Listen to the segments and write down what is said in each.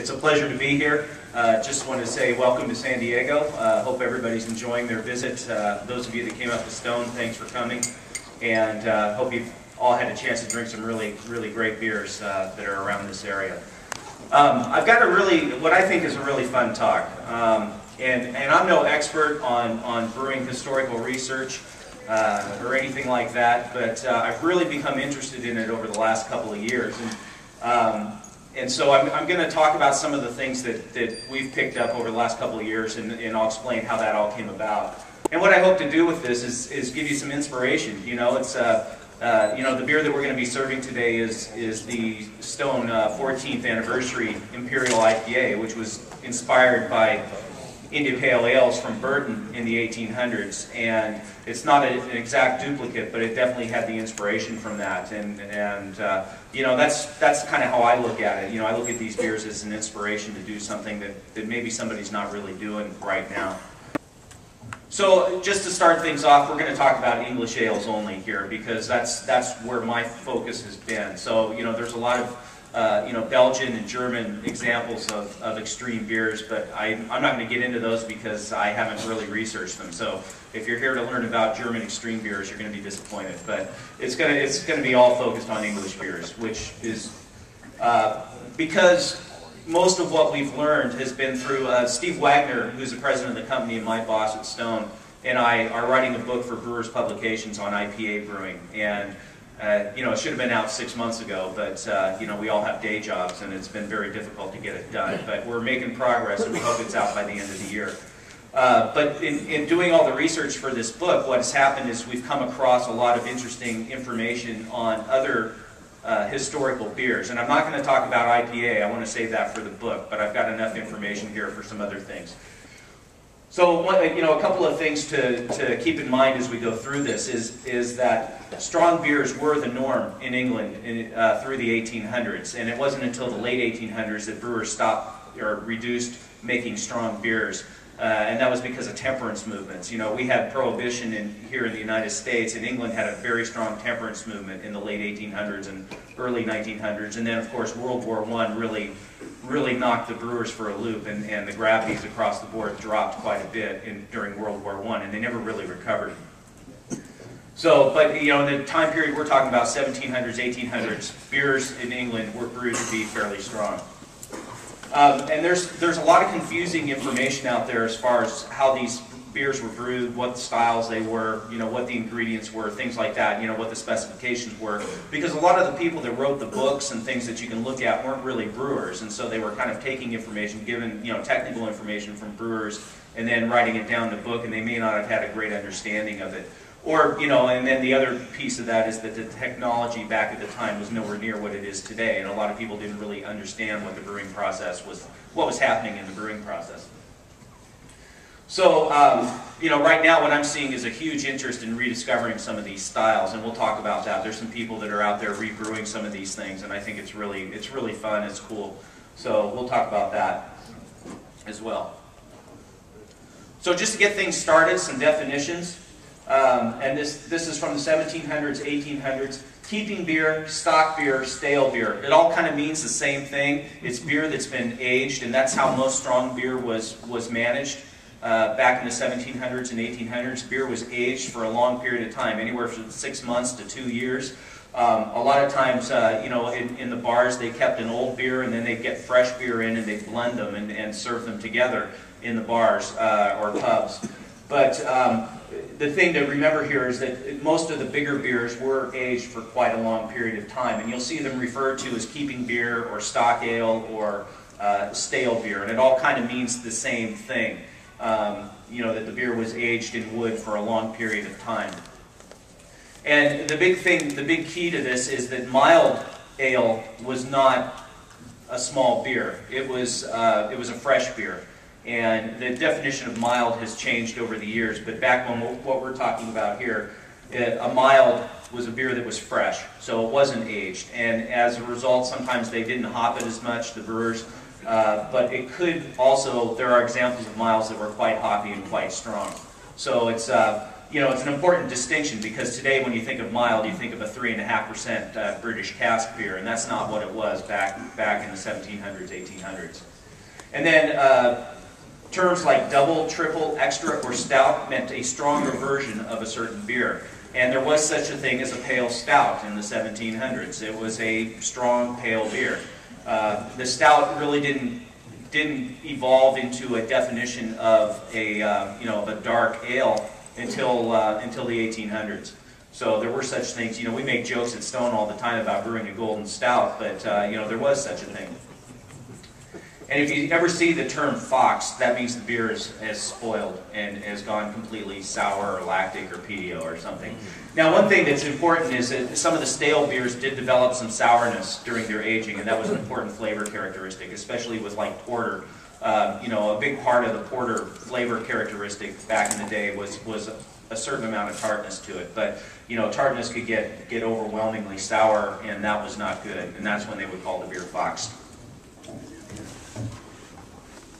It's a pleasure to be here. Just want to say welcome to San Diego. Hope everybody's enjoying their visit. Those of you that came up to Stone, thanks for coming. And hope you've all had a chance to drink some really great beers that are around this area. I've got what I think is a really fun talk. And I'm no expert on brewing historical research or anything like that, but I've really become interested in it over the last couple of years. And so I'm going to talk about some of the things that we've picked up over the last couple of years, and I'll explain how that all came about. And what I hope to do with this is give you some inspiration. You know, it's the beer that we're going to be serving today is the Stone 14th Anniversary Imperial IPA, which was inspired by India Pale Ales from Burton in the 1800s, and it's not an exact duplicate, but it definitely had the inspiration from that, and you know, that's kind of how I look at it. You know, I look at these beers as an inspiration to do something that maybe somebody's not really doing right now. So just to start things off, we're going to talk about English ales only here, because that's where my focus has been. So, you know, there's a lot of Belgian and German examples of extreme beers, but I'm not going to get into those because I haven't really researched them. So if you're here to learn about German extreme beers, you're going to be disappointed. But it's going to be all focused on English beers, which is because most of what we've learned has been through Steve Wagner, who's the president of the company and my boss at Stone, and I are writing a book for Brewers Publications on IPA brewing. And you know, it should have been out 6 months ago, but you know, we all have day jobs, and it's been very difficult to get it done. But we're making progress, and we hope it's out by the end of the year. But in doing all the research for this book, what has happened is we've come across a lot of interesting information on other historical beers. And I'm not going to talk about IPA. I want to save that for the book, but I've got enough information here for some other things. So, you know, a couple of things to keep in mind as we go through this is that strong beers were the norm in England through the 1800s, and it wasn't until the late 1800s that brewers stopped or reduced making strong beers, and that was because of temperance movements. You know, we had Prohibition here in the United States, and England had a very strong temperance movement in the late 1800s and early 1900s, and then of course World War I really knocked the brewers for a loop, and the gravities across the board dropped quite a bit during World War I, and they never really recovered. So, but you know, in the time period we're talking about, 1700s, 1800s, beers in England were brewed to be fairly strong. And there's a lot of confusing information out there as far as how these beers were brewed, what styles they were, you know, what the ingredients were, things like that, you know, what the specifications were. Because a lot of the people that wrote the books and things that you can look at weren't really brewers, and so they were kind of taking information, given, you know, technical information from brewers, and then writing it down in the book, and they may not have had a great understanding of it. Or, you know, and then the other piece of that is that the technology back at the time was nowhere near what it is today, and a lot of people didn't really understand what the brewing process was, what was happening in the brewing process. So, you know, right now what I'm seeing is a huge interest in rediscovering some of these styles, and we'll talk about that. There's some people that are out there rebrewing some of these things, and I think it's really fun, it's cool. So we'll talk about that as well. So just to get things started, some definitions. And this is from the 1700s, 1800s. Keeping beer, stock beer, stale beer. It all kind of means the same thing. It's beer that's been aged, and that's how most strong beer was managed. Back in the 1700s and 1800s, beer was aged for a long period of time, anywhere from 6 months to 2 years. A lot of times, you know, in the bars, they kept an old beer, and then they'd get fresh beer in, and they'd blend them and serve them together in the bars or pubs. But the thing to remember here is that most of the bigger beers were aged for quite a long period of time, and you'll see them referred to as keeping beer or stock ale or stale beer, and it all kind of means the same thing. You know, that the beer was aged in wood for a long period of time. And the big key to this is that mild ale was not a small beer. It was a fresh beer. And the definition of mild has changed over the years, but back when what we're talking about here, a mild was a beer that was fresh, so it wasn't aged. And as a result, sometimes they didn't hop it as much, the brewers, but it could also, there are examples of milds that were quite hoppy and quite strong. So it's, you know, it's an important distinction because today when you think of mild, you think of a 3.5% British cask beer, and that's not what it was back in the 1700s, 1800s. And then terms like double, triple, extra, or stout meant a stronger version of a certain beer. And there was such a thing as a pale stout in the 1700s. It was a strong, pale beer. The stout really didn't evolve into a definition of a you know, of a dark ale until the 1800s. So there were such things. You know, we make jokes at Stone all the time about brewing a golden stout, but you know, there was such a thing. And if you ever see the term fox, that means the beer has spoiled and has gone completely sour or lactic or pedio or something. Now, one thing that's important is that some of the stale beers did develop some sourness during their aging, and that was an important flavor characteristic, especially with like porter. You know, a big part of the porter flavor characteristic back in the day was a certain amount of tartness to it. But you know, tartness could get overwhelmingly sour, and that was not good. And that's when they would call the beer fox.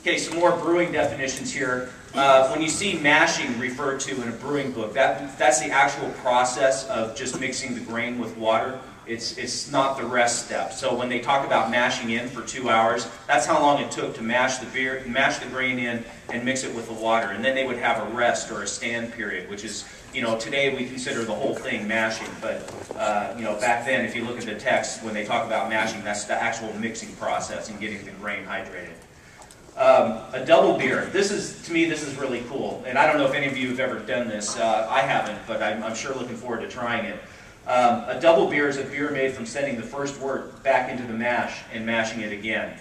Okay, some more brewing definitions here. When you see mashing referred to in a brewing book, that's the actual process of just mixing the grain with water. It's not the rest step. So when they talk about mashing in for 2 hours, that's how long it took to mash the grain in and mix it with the water. And then they would have a rest or a stand period, which is, you know, today we consider the whole thing mashing. But, you know, back then, if you look at the text, when they talk about mashing, that's the actual mixing process and getting the grain hydrated. A double beer. To me, this is really cool. And I don't know if any of you have ever done this. I haven't, but I'm sure looking forward to trying it. A double beer is a beer made from sending the first wort back into the mash and mashing it again.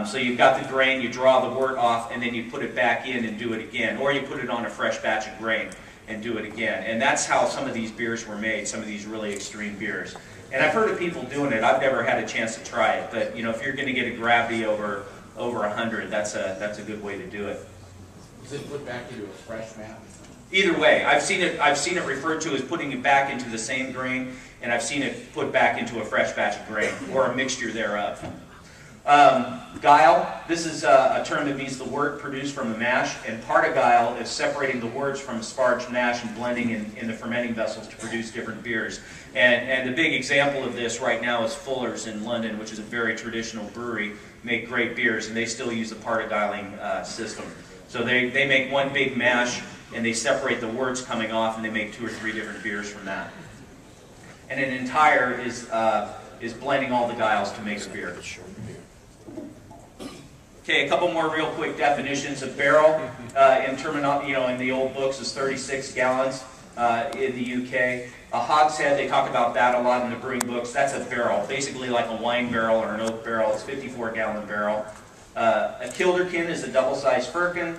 So you've got the grain, you draw the wort off, and then you put it back in and do it again. Or you put it on a fresh batch of grain and do it again. And that's how some of these beers were made, some of these really extreme beers. And I've heard of people doing it. I've never had a chance to try it. But you know, if you're going to get a gravity over 100, that's a good way to do it. Is it put back into a fresh mash? Either way, I've seen it referred to as putting it back into the same grain, and I've seen it put back into a fresh batch of grain or a mixture thereof. Guile. This is a term that means the wort produced from the mash, and part of guile is separating the worts from sparged mash and blending in the fermenting vessels to produce different beers. And the big example of this right now is Fuller's in London, which is a very traditional brewery, make great beers, and they still use the part-of-guiling system. So they make one big mash, and they separate the worts coming off, and they make 2 or 3 different beers from that. And an entire is blending all the guiles to make a beer. Okay, a couple more real quick definitions. A barrel, in the old books, is 36 gallons in the UK. A hogshead, they talk about that a lot in the brewing books. That's a barrel, basically like a wine barrel or an oak barrel. It's a 54-gallon barrel. A kilderkin is a double-sized firkin.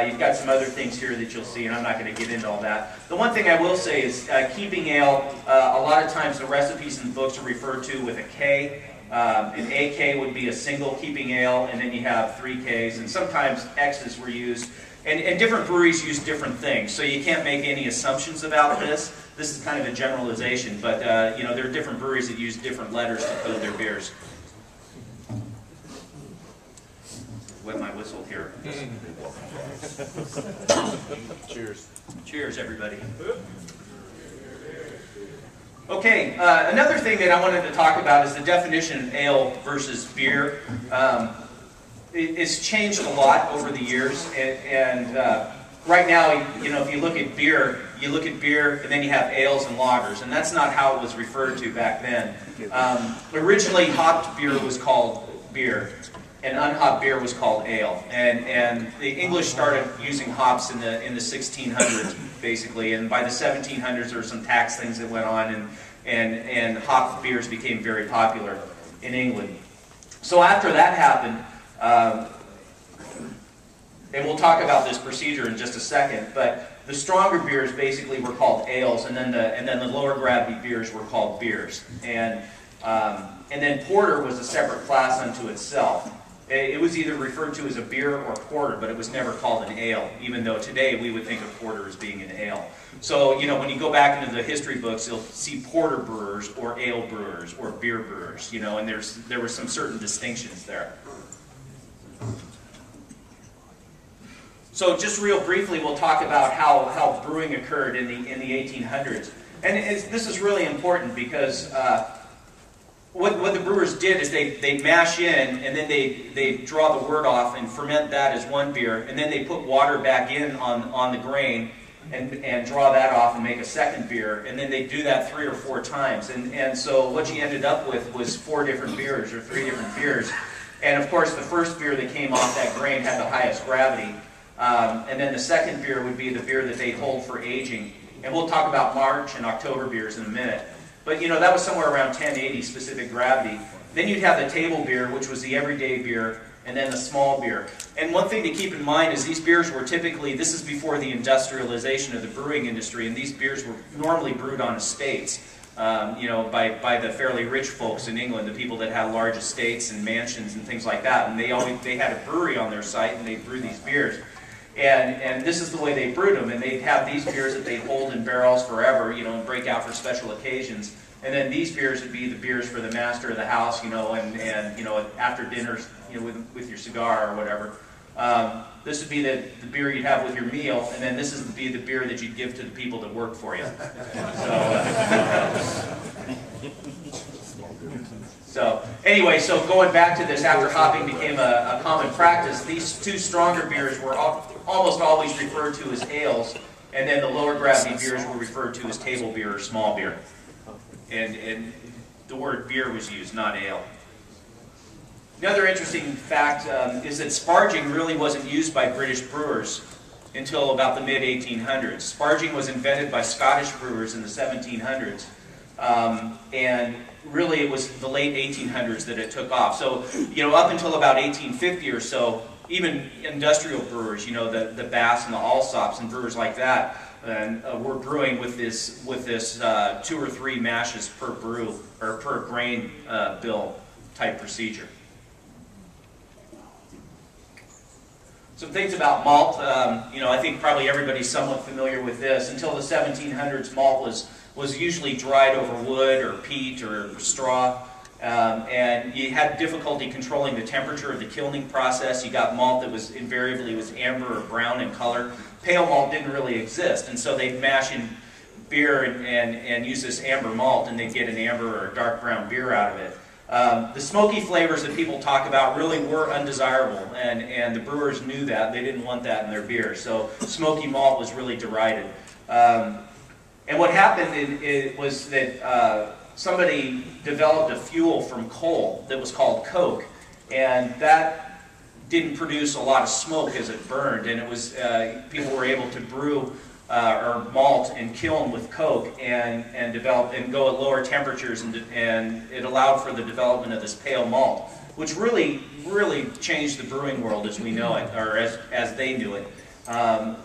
You've got some other things here that you'll see, and I'm not going to get into all that. The one thing I will say is keeping ale, a lot of times the recipes in the books are referred to with a K. An AK would be a single keeping ale, and then you have 3 Ks, and sometimes X's were used. And different breweries use different things, so you can't make any assumptions about this. This is kind of a generalization, but you know, there are different breweries that use different letters to code their beers. Wet my whistle here. Cheers. Cheers, everybody. Okay, another thing that I wanted to talk about is the definition of ale versus beer. It's changed a lot over the years, and right now, you know, if you look at beer, and then you have ales and lagers, and that's not how it was referred to back then. Originally, hopped beer was called beer, and unhopped beer was called ale. And the English started using hops in the 1600s, basically, and by the 1700s there were some tax things that went on, and hopped beers became very popular in England. So after that happened, and we'll talk about this procedure in just a second, but the stronger beers basically were called ales, and then the lower gravity beers were called beers. And then porter was a separate class unto itself. It was either referred to as a beer or porter, but it was never called an ale, even though today we would think of porter as being an ale. So, you know, when you go back into the history books, you'll see porter brewers or ale brewers or beer brewers, you know, and there were some certain distinctions there. So just real briefly, we'll talk about how brewing occurred in the 1800s. And this is really important because what the brewers did is they mash in, and then they draw the wort off and ferment that as one beer, and then they put water back in on the grain and draw that off and make a second beer, and then they do that 3 or 4 times. And so what you ended up with was 4 different beers or 3 different beers. And of course the first beer that came off that grain had the highest gravity. And then the second beer would be the beer that they'd hold for aging. And we'll talk about March and October beers in a minute. But you know, that was somewhere around 1080 specific gravity. Then you'd have the table beer, which was the everyday beer, and then the small beer. And one thing to keep in mind is these beers were typically, this is before the industrialization of the brewing industry, and these beers were normally brewed on estates, you know, by the fairly rich folks in England, the people that had large estates and mansions and things like that. And they had a brewery on their site, and they brew these beers. And this is the way they brewed them, and they'd have these beers that they'd hold in barrels forever, you know, and break out for special occasions. And then these beers would be the beers for the master of the house, you know, and you know, after dinner, you know, with your cigar or whatever. This would be the beer you'd have with your meal, and then this would be the beer that you'd give to the people that work for you. So anyway, so going back to this, after hopping became a common practice, these 2 stronger beers were almost always referred to as ales, and then the lower gravity beers were referred to as table beer or small beer. And the word beer was used, not ale. Another interesting fact is that sparging really wasn't used by British brewers until about the mid-1800s. Sparging was invented by Scottish brewers in the 1700s. And really it was the late 1800s that it took off. So, you know, up until about 1850 or so, even industrial brewers, you know, the Bass and the Allsops and brewers like that, were brewing with this 2 or 3 mashes per brew, or per grain bill type procedure. Some things about malt, you know, I think probably everybody's somewhat familiar with this. Until the 1700s, malt was usually dried over wood or peat or straw, and you had difficulty controlling the temperature of the kilning process. You got malt that was invariably amber or brown in color. Pale malt didn't really exist, and so they'd mash in beer and use this amber malt, and they'd get an amber or dark brown beer out of it. The smoky flavors that people talk about really were undesirable, and the brewers knew that. They didn't want that in their beer, so smoky malt was really derided. And what happened was that somebody developed a fuel from coal that was called coke, and that didn't produce a lot of smoke as it burned, and it was people were able to brew or malt and kiln with coke and develop and go at lower temperatures, and it allowed for the development of this pale malt, which really changed the brewing world as we know it, or as they knew it.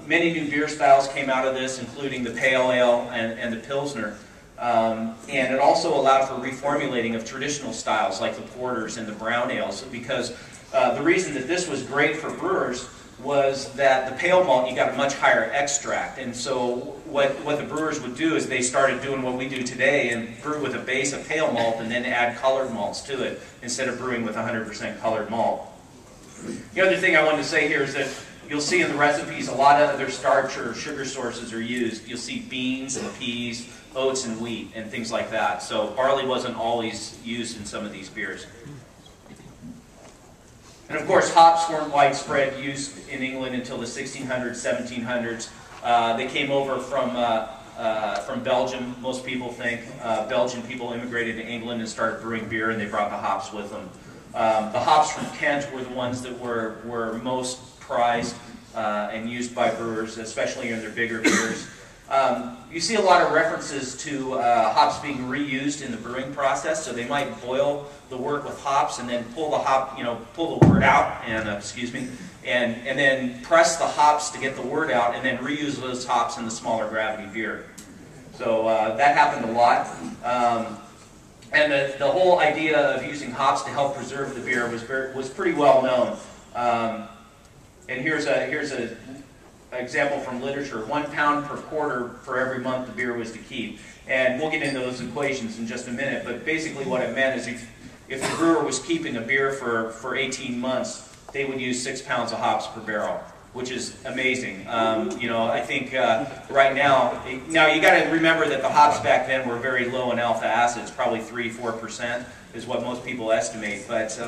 Many new beer styles came out of this, including the pale ale and the pilsner, and it also allowed for reformulating of traditional styles like the porters and the brown ales, because the reason that this was great for brewers was that the pale malt, you got a much higher extract, and so what the brewers would do is they started doing what we do today and brew with a base of pale malt and then add colored malts to it instead of brewing with 100% colored malt. The other thing I wanted to say here is that you'll see in the recipes a lot of other starch or sugar sources are used. You'll see beans and peas, oats and wheat, and things like that. So barley wasn't always used in some of these beers. And of course, hops weren't widespread used in England until the 1600s, 1700s. They came over from Belgium, most people think. Belgian people immigrated to England and started brewing beer, and they brought the hops with them. The hops from Kent were the ones that were most prized and used by brewers, especially in their bigger beers. You see a lot of references to hops being reused in the brewing process, so they might boil the wort with hops and then pull the wort out, and and then press the hops to get the wort out, and then reuse those hops in the smaller gravity beer. So that happened a lot. And the whole idea of using hops to help preserve the beer was pretty well known. And here's an example from literature. 1 pound per quarter for every month the beer was to keep. And we'll get into those equations in just a minute, but basically what it meant is if the brewer was keeping a beer for 18 months, they would use 6 pounds of hops per barrel. which is amazing. You know, I think right now you got to remember that the hops back then were very low in alpha acids, probably 3–4% is what most people estimate. But